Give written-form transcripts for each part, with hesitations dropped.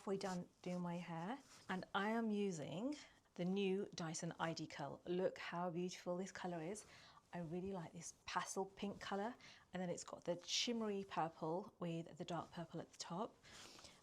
halfway done doing my hair, and I am using the new Dyson ID Curl. Look how beautiful this colour is. I really like this pastel pink colour, and then it's got the shimmery purple with the dark purple at the top.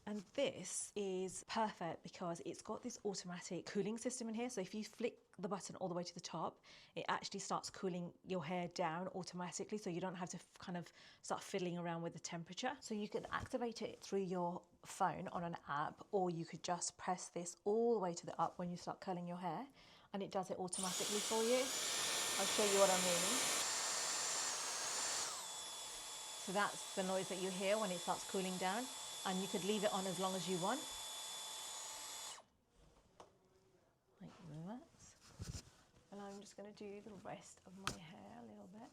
And this is perfect because it's got this automatic cooling system in here. So if you flick the button all the way to the top, it actually starts cooling your hair down automatically, so you don't have to kind of start fiddling around with the temperature. So you can activate it through your phone on an app, or you could just press this all the way to the up when you start curling your hair, and it does it automatically for you. I'll show you what I mean. So that's the noise that you hear when it starts cooling down. And you could leave it on as long as you want, like that. And I'm just going to do the rest of my hair a little bit.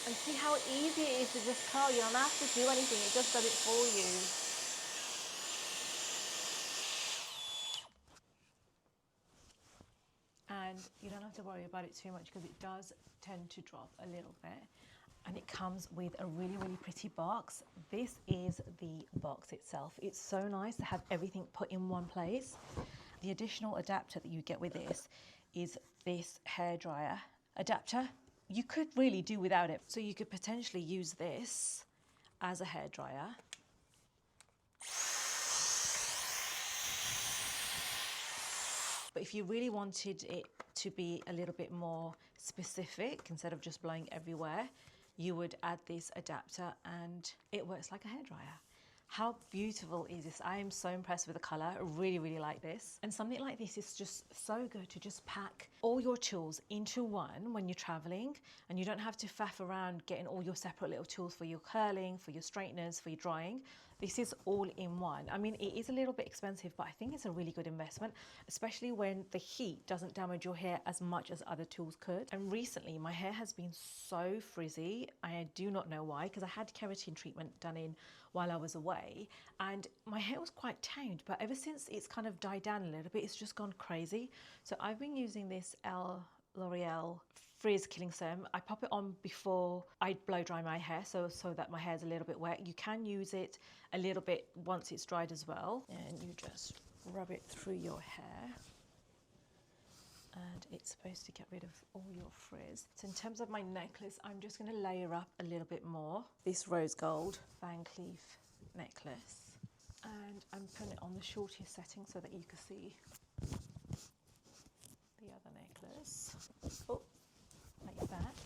And see how easy it is to just curl. You don't have to do anything, it just does it for you. And you don't have to worry about it too much because it does tend to drop a little bit. And it comes with a really, really pretty box. This is the box itself. It's so nice to have everything put in one place. The additional adapter that you get with this is this hairdryer adapter. You could really do without it. So you could potentially use this as a hairdryer. But if you really wanted it to be a little bit more specific, instead of just blowing everywhere, you would add this adapter and it works like a hairdryer. How beautiful is this? I am so impressed with the color. I really, really like this. And something like this is just so good to just pack all your tools into one when you're traveling, and you don't have to faff around getting all your separate little tools for your curling, for your straighteners, for your drying. This is all in one. I mean, it is a little bit expensive, but I think it's a really good investment, especially when the heat doesn't damage your hair as much as other tools could. And recently my hair has been so frizzy. I do not know why, because I had keratin treatment done in while I was away, and my hair was quite tamed, but ever since it's kind of died down a little bit, it's just gone crazy. So I've been using this L'Oreal frizz killing serum. I pop it on before I blow dry my hair, so that my hair is a little bit wet. You can use it a little bit once it's dried as well, and you just rub it through your hair, and it's supposed to get rid of all your frizz. So in terms of my necklace, I'm just going to layer up a little bit more. This rose gold Van Cleef necklace, and I'm putting it on the shortest setting so that you can see the other necklace. Oh, like that.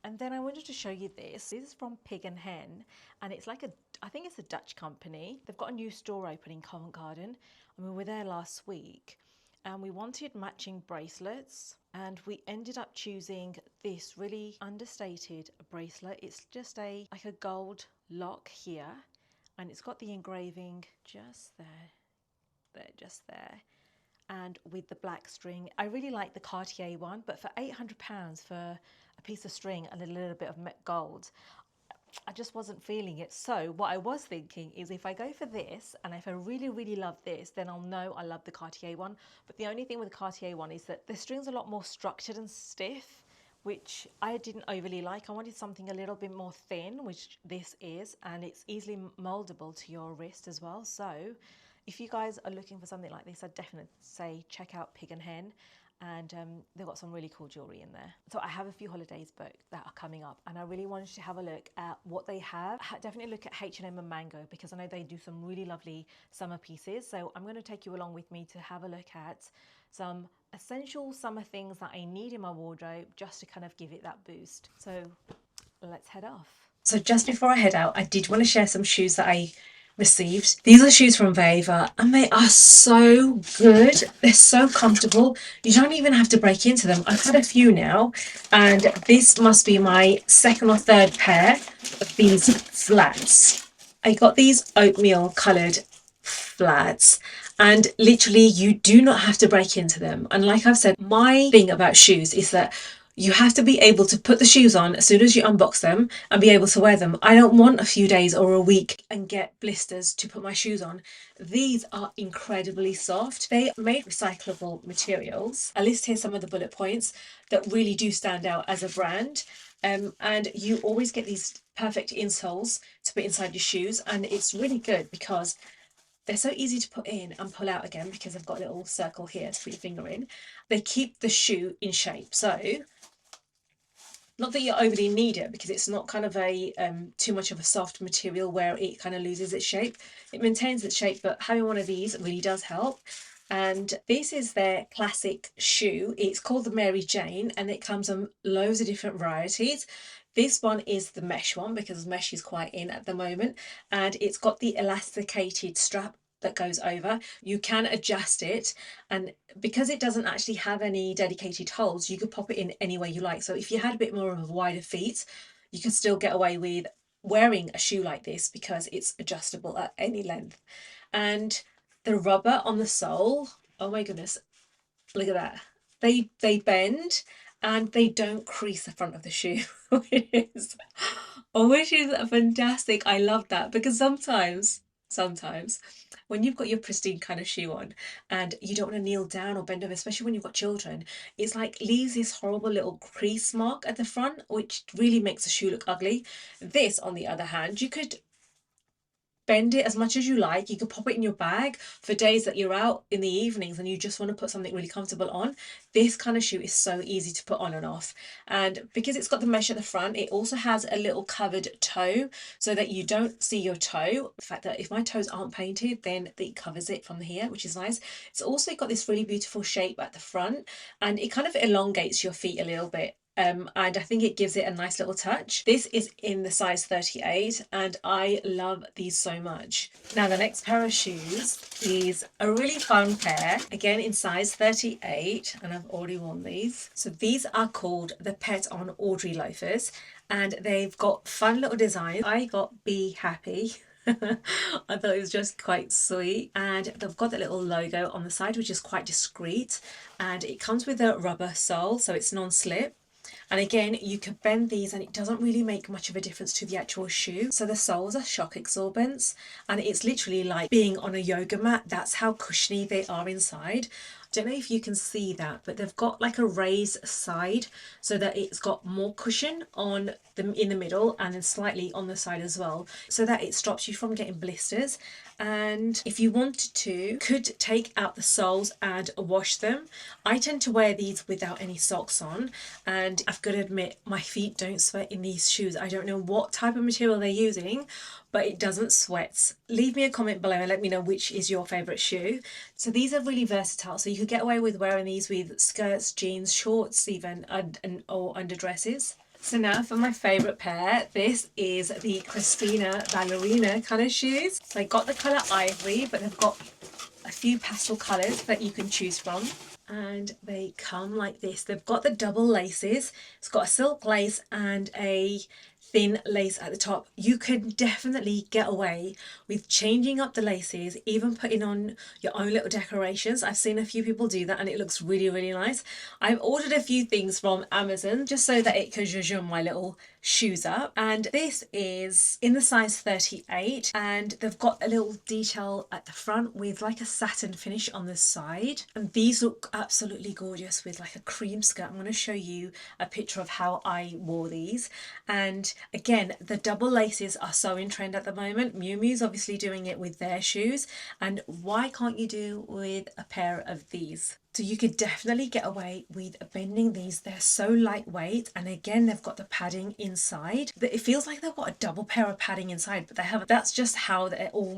And then I wanted to show you this. This is from Pig and Hen, and it's like I think it's a Dutch company. They've got a new store open in Covent Garden, and we were there last week, and we wanted matching bracelets, and we ended up choosing this really understated bracelet. It's just like a gold lock here, and it's got the engraving just there, just there, and with the black string. I really like the Cartier one, but for £800 for a piece of string and a little bit of gold, I just wasn't feeling it. So what I was thinking is, if I go for this, and if I really, really love this, then I'll know I love the Cartier one. But the only thing with the Cartier one is that the string's a lot more structured and stiff, which I didn't overly like. I wanted something a little bit more thin, which this is, and it's easily moldable to your wrist as well. So if you guys are looking for something like this, I'd definitely say check out Pig and Hen. And they've got some really cool jewelry in there. So I have a few holidays booked that are coming up, and I really wanted to have a look at what they have. Definitely look at H&M and Mango, because I know they do some really lovely summer pieces. So I'm going to take you along with me to have a look at some essential summer things that I need in my wardrobe, just to kind of give it that boost. So let's head off. So just before I head out, I did want to share some shoes that I received. These are shoes from Vivaia, and they are so good. They're so comfortable. You don't even have to break into them. I've had a few now, and this must be my second or third pair of these flats. I got these oatmeal coloured flats, and literally you do not have to break into them. And like I've said, my thing about shoes is that you have to be able to put the shoes on as soon as you unbox them and be able to wear them. I don't want a few days or a week and get blisters to put my shoes on. These are incredibly soft. They are made recyclable materials. I list here some of the bullet points that really do stand out as a brand. And you always get these perfect insoles to put inside your shoes, and it's really good because they're so easy to put in and pull out again because they've got a little circle here to put your finger in. They keep the shoe in shape. So not that you overly need it, because it's not kind of a too much of a soft material where it kind of loses its shape. It maintains its shape, but having one of these really does help. And this is their classic shoe. It's called the Mary Jane, and it comes in loads of different varieties. This one is the mesh one because mesh is quite in at the moment, and it's got the elasticated strap that goes over. You can adjust it, and because it doesn't actually have any dedicated holes, you could pop it in any way you like. So if you had a bit more of a wider feet, you could still get away with wearing a shoe like this because it's adjustable at any length. And the rubber on the sole, oh my goodness, look at that. They bend and they don't crease the front of the shoe, which is fantastic. I love that because sometimes when you've got your pristine kind of shoe on and you don't want to kneel down or bend over, especially when you've got children, it's like leaves this horrible little crease mark at the front, which really makes the shoe look ugly. This, on the other hand, you could bend it as much as you like. You could pop it in your bag for days that you're out in the evenings and you just want to put something really comfortable on. This kind of shoe is so easy to put on and off, and because it's got the mesh at the front, it also has a little covered toe so that you don't see your toe. The fact that if my toes aren't painted, then it covers it from here, which is nice. It's also got this really beautiful shape at the front, and it kind of elongates your feet a little bit. And I think it gives it a nice little touch. This is in the size 38 and I love these so much. Now the next pair of shoes is a really fun pair, again in size 38, and I've already worn these. So these are called the Pet on Audrey loafers, and they've got fun little designs. I got Be Happy. I thought it was just quite sweet, and they've got the little logo on the side which is quite discreet, and it comes with a rubber sole so it's non-slip. And again, you can bend these and it doesn't really make much of a difference to the actual shoe. So the soles are shock absorbents, and it's literally like being on a yoga mat. That's how cushiony they are inside. I don't know if you can see that, but they've got like a raised side so that it's got more cushion on them in the middle and then slightly on the side as well, so that it stops you from getting blisters. And if you wanted to, could take out the soles and wash them. I tend to wear these without any socks on, and I've got to admit my feet don't sweat in these shoes. I don't know what type of material they're using, but it doesn't sweat. Leave me a comment below and let me know which is your favourite shoe. So these are really versatile, so you could get away with wearing these with skirts, jeans, shorts even, or underdresses. So now for my favourite pair, this is the Christina ballerina kind of shoes. So I got the colour ivory, but they've got a few pastel colours that you can choose from. And they come like this. They've got the double laces. It's got a silk lace and a thin lace at the top. You can definitely get away with changing up the laces, even putting on your own little decorations. I've seen a few people do that and it looks really, really nice. I've ordered a few things from Amazon just so that it could zhuzh my little shoes up, and this is in the size 38, and they've got a little detail at the front with like a satin finish on the side, and these look absolutely gorgeous with like a cream skirt. I'm going to show you a picture of how I wore these. And again, the double laces are so in trend at the moment. Miu Miu's obviously doing it with their shoes, and why can't you do with a pair of these? So you could definitely get away with bending these. They're so lightweight, and again they've got the padding inside. It feels like they've got a double pair of padding inside, but they haven't. That's just how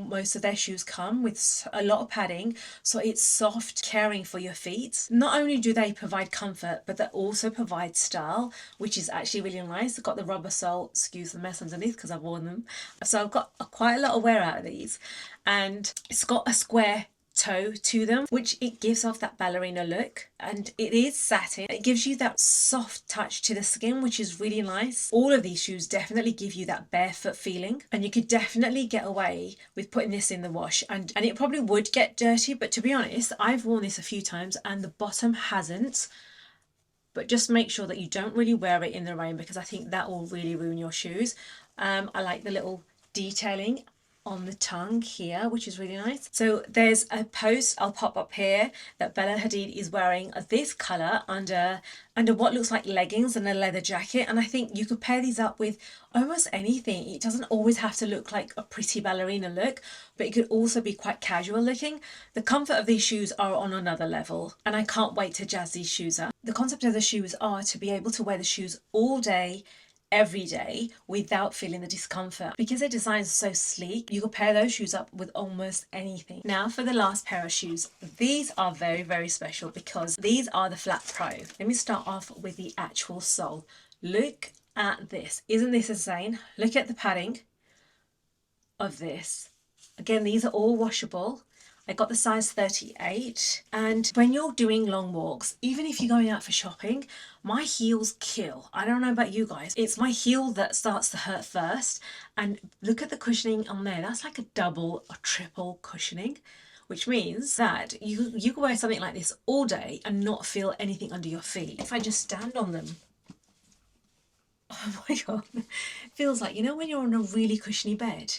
most of their shoes come, with a lot of padding, so it's soft, caring for your feet. Not only do they provide comfort, but they also provide style, which is actually really nice. They've got the rubber sole, excuse the mess underneath because I've worn them. So I've got quite a lot of wear out of these, and it's got a square toe to them, which it gives off that ballerina look, and it is satin. It gives you that soft touch to the skin, which is really nice. All of these shoes definitely give you that barefoot feeling, and you could definitely get away with putting this in the wash, and it probably would get dirty, but to be honest, I've worn this a few times and the bottom hasn't. But just make sure that you don't really wear it in the rain, because I think that will really ruin your shoes. I like the little detailing on the tongue here, which is really nice. So there's a post I'll pop up here that Bella Hadid is wearing this colour under what looks like leggings and a leather jacket, and I think you could pair these up with almost anything. It doesn't always have to look like a pretty ballerina look, but it could also be quite casual looking. The comfort of these shoes are on another level, and I can't wait to jazz these shoes up. The concept of the shoes are to be able to wear the shoes all day, every day, without feeling the discomfort. Because their design is so sleek, you could pair those shoes up with almost anything. Now for the last pair of shoes. These are very, very special because these are the Lap Pro. Let me start off with the actual sole. Look at this. Isn't this insane? Look at the padding of this. Again, these are all washable. I got the size 38, and when you're doing long walks, even if you're going out for shopping, my heels kill. I don't know about you guys, it's my heel that starts to hurt first. And look at the cushioning on there. That's like a double or triple cushioning, which means that you can wear something like this all day and not feel anything under your feet. If I just stand on them, oh my god, it feels like, you know, when you're on a really cushiony bed.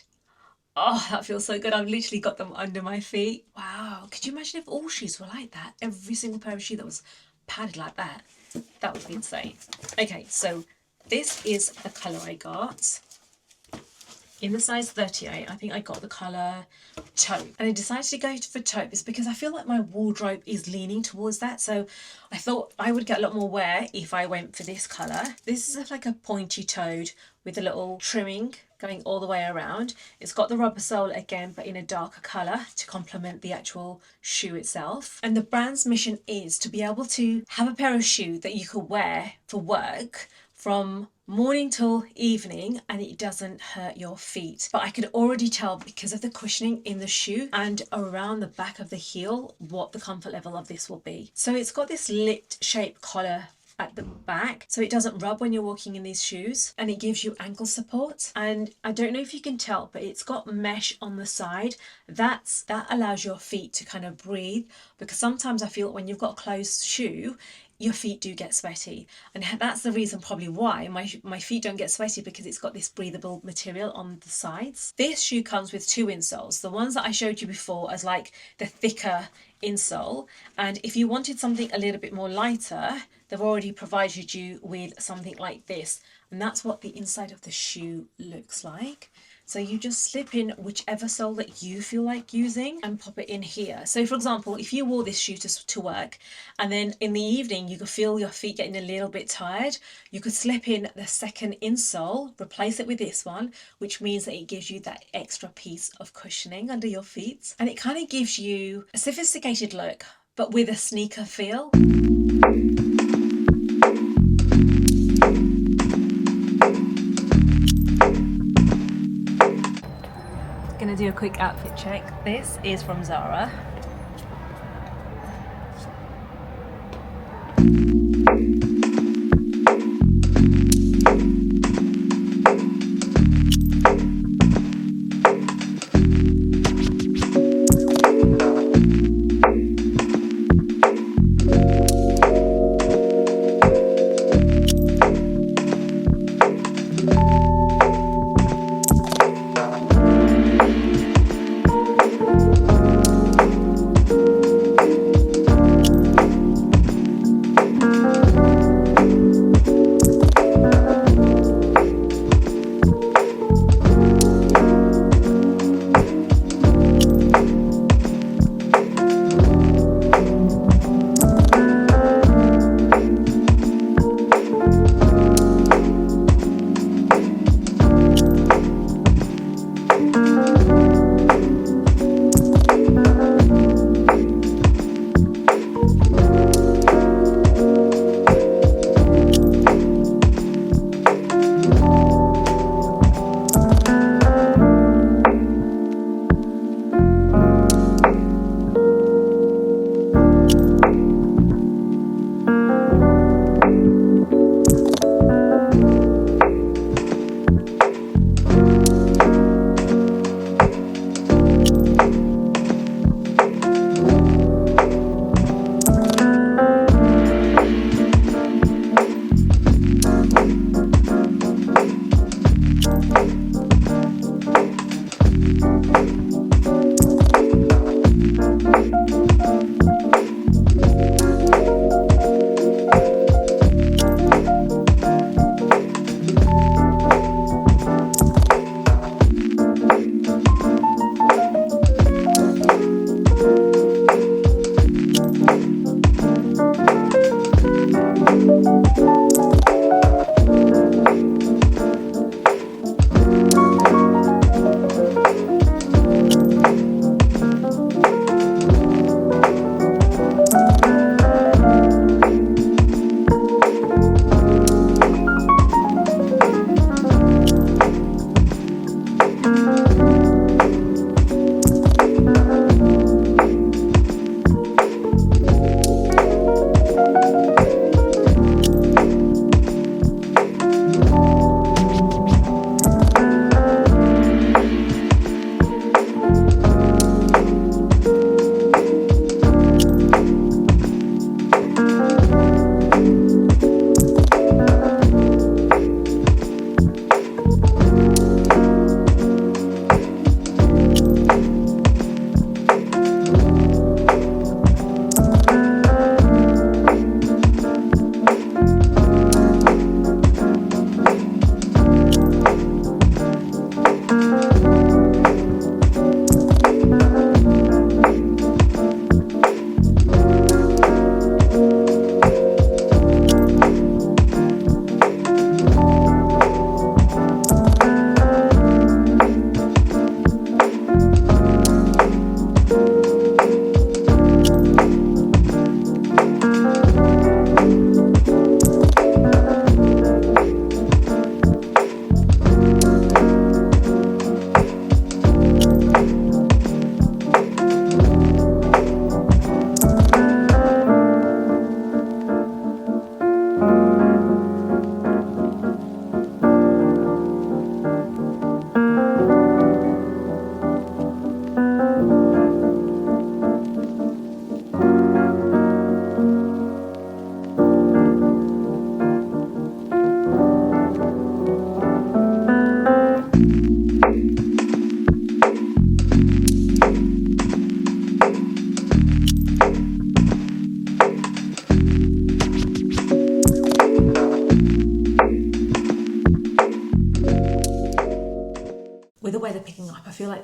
Oh, that feels so good. I've literally got them under my feet. Wow. Could you imagine if all shoes were like that? Every single pair of shoes that was padded like that. That would be insane. Okay, so this is the colour I got. In the size 38, I think I got the colour taupe. And I decided to go for taupe is because I feel like my wardrobe is leaning towards that. So I thought I would get a lot more wear if I went for this colour. This is like a pointy toed with a little trimming going all the way around. It's got the rubber sole again, but in a darker colour to complement the actual shoe itself. And the brand's mission is to be able to have a pair of shoes that you could wear for work from morning till evening and it doesn't hurt your feet. But I could already tell because of the cushioning in the shoe and around the back of the heel what the comfort level of this will be. So it's got this lipped shape collar at the back so it doesn't rub when you're walking in these shoes, and it gives you ankle support. And I don't know if you can tell, but it's got mesh on the side that allows your feet to kind of breathe, because sometimes I feel when you've got a closed shoe your feet do get sweaty, and that's the reason probably why my feet don't get sweaty, because it's got this breathable material on the sides. This shoe comes with 2 insoles. The ones that I showed you before as like the thicker insole, and if you wanted something a little bit more lighter, they've already provided you with something like this, and that's what the inside of the shoe looks like. So you just slip in whichever sole that you feel like using and pop it in here. So for example, if you wore this shoe to work and then in the evening you could feel your feet getting a little bit tired, you could slip in the second insole, replace it with this one, which means that it gives you that extra piece of cushioning under your feet. And it kind of gives you a sophisticated look, but with a sneaker feel. Gonna do a quick outfit check. This is from Zara.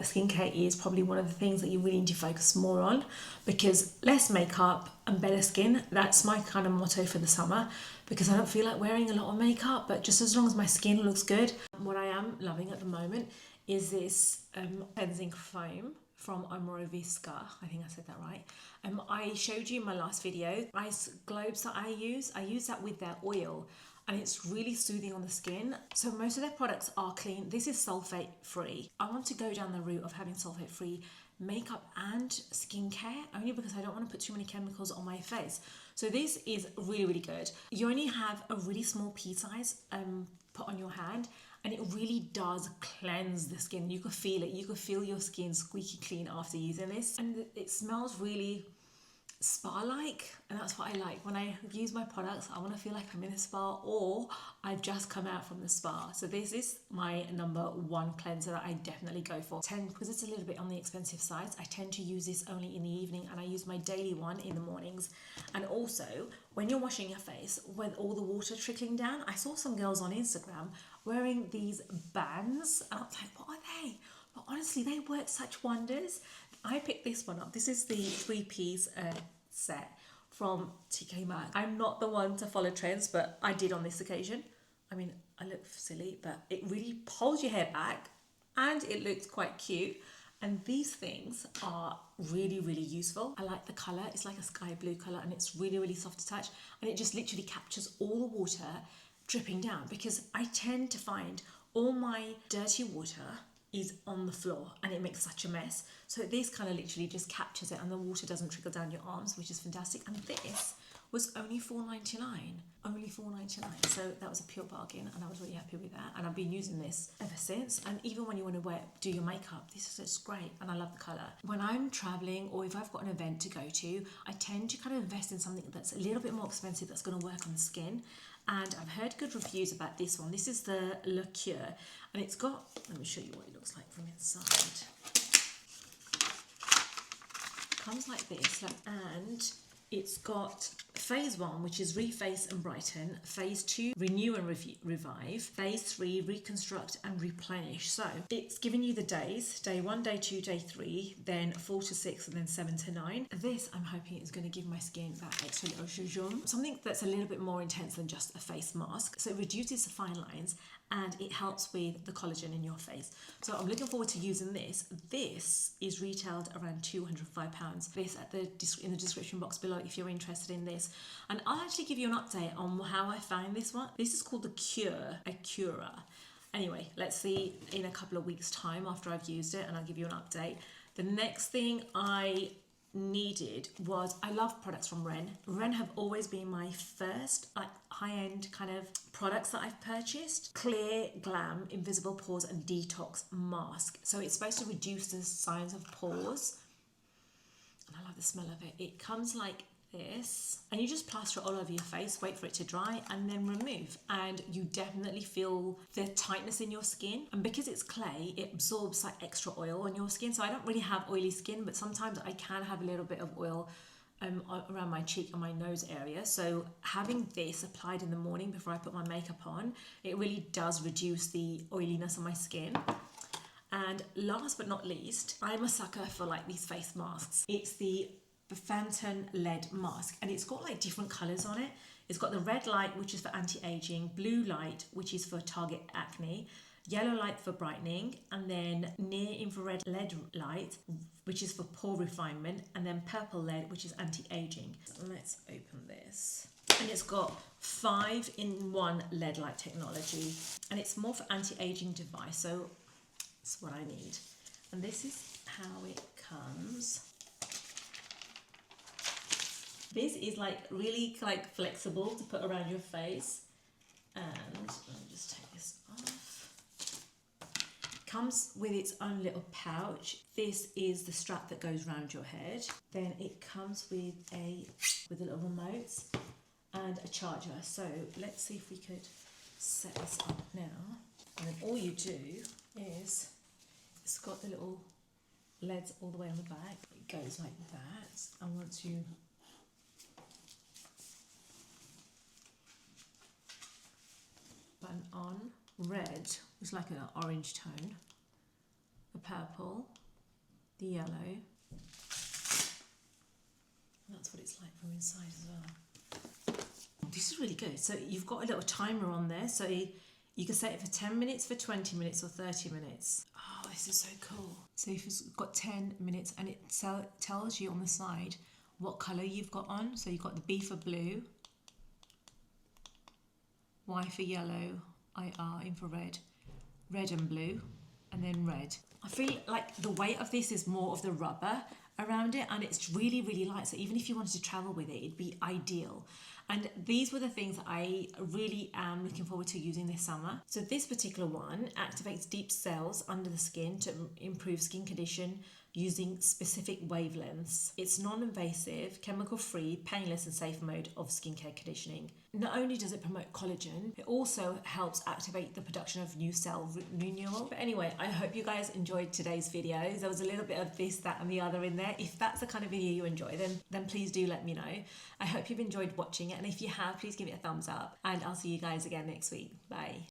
that skincare is probably one of the things that you really need to focus more on, because less makeup and better skin, that's my kind of motto for the summer, because I don't feel like wearing a lot of makeup, but just as long as my skin looks good. What I am loving at the moment is this cleansing foam from OMOROVICZA. I think I said that right. I showed you in my last video, ice globes that I use that with their oil, and it's really soothing on the skin. So most of their products are clean. This is sulfate free. I want to go down the route of having sulfate free makeup and skincare, only because I don't want to put too many chemicals on my face. So this is really, really good. You only have a really small pea size put on your hand, and it really does cleanse the skin. You could feel it. You could feel your skin squeaky clean after using this, and it smells really spa-like, and that's what I like. When I use my products, I want to feel like I'm in a spa or I've just come out from the spa. So this is my number one cleanser that I definitely go for. Because it's a little bit on the expensive side, I tend to use this only in the evening, and I use my daily one in the mornings. And also when you're washing your face with all the water trickling down, I saw some girls on Instagram wearing these bands, and I was like, what are they? But honestly, they work such wonders. I picked this one up. This is the 3-piece set from DJI Mic. I'm not the one to follow trends, but I did on this occasion. I mean, I look silly, but it really pulls your hair back and it looks quite cute. And these things are really, really useful. I like the colour. It's like a sky blue colour, and it's really, really soft to touch. And it just literally captures all the water dripping down, because I tend to find all my dirty water is on the floor and it makes such a mess. So this kind of literally just captures it, and the water doesn't trickle down your arms, which is fantastic. And this was only $4.99, only $4.99. So that was a pure bargain, and I was really happy with that. And I've been using this ever since. And even when you want to do your makeup, this is just great, and I love the colour. When I'm traveling or if I've got an event to go to, I tend to kind of invest in something that's a little bit more expensive that's going to work on the skin. And I've heard good reviews about this one. This is the Le Cure, and it's got, let me show you what it looks like from inside. It comes like this, and it's got phase 1, which is reface and brighten, phase 2, renew and revive, phase 3, reconstruct and replenish. So it's giving you the days, day 1, day 2, day 3, then 4 to 6, and then 7 to 9. This, I'm hoping, is going to give my skin that extra little zhuzh, something that's a little bit more intense than just a face mask. So it reduces the fine lines, and it helps with the collagen in your face. So I'm looking forward to using this. This is retailed around £205. This in the description box below if you're interested in this. And I'll actually give you an update on how I found this one. This is called the Cure, a Cura. Anyway, let's see in a couple of weeks' time after I've used it, and I'll give you an update. The next thing I needed was, I love products from Ren. Ren have always been my first high-end kind of products that I've purchased. Clear Glam Invisible Pores and Detox Mask. So it's supposed to reduce the signs of pores, and I love the smell of it. It comes like this, and you just plaster it all over your face, wait for it to dry, and then remove, and you definitely feel the tightness in your skin. And because it's clay, it absorbs like extra oil on your skin. So I don't really have oily skin, but sometimes I can have a little bit of oil around my cheek and my nose area. So having this applied in the morning before I put my makeup on, it really does reduce the oiliness on my skin. And last but not least, I'm a sucker for like these face masks. It's the Phantom Lead Mask, and it's got like different colours on it. It's got the red light, which is for anti-aging, blue light, which is for target acne, yellow light for brightening, and then near infrared LED light, which is for pore refinement, and then purple LED, which is anti-aging. So let's open this. And it's got 5-in-1 LED light technology, and it's more for anti-aging device, so that's what I need. And this is how it comes. This is like really like flexible to put around your face, and let me just take this off. Comes with its own little pouch. This is the strap that goes around your head. Then it comes with a little remote and a charger. So let's see if we could set this up now. And then all you do is, it's got the little LEDs all the way on the back. It goes like that, and once you button on, red was like an orange tone, the purple, the yellow. And that's what it's like from inside as well. This is really good. So you've got a little timer on there, so you can set it for 10 minutes, for 20 minutes or 30 minutes. Oh, this is so cool. So if it's got 10 minutes and it tells you on the side what colour you've got on. So you've got the B for blue, Y for yellow, IR, infrared, red and blue, and then red. I feel like the weight of this is more of the rubber around it, and it's really, really light. So even if you wanted to travel with it, it'd be ideal. And these were the things that I really am looking forward to using this summer. So this particular one activates deep cells under the skin to improve skin condition using specific wavelengths. It's non-invasive, chemical-free, painless and safe mode of skincare conditioning. Not only does it promote collagen, it also helps activate the production of new cell renewal. But anyway, I hope you guys enjoyed today's video. There was a little bit of this, that and the other in there. If that's the kind of video you enjoy, then please do let me know. I hope you've enjoyed watching it, and if you have, please give it a thumbs up, and I'll see you guys again next week. Bye.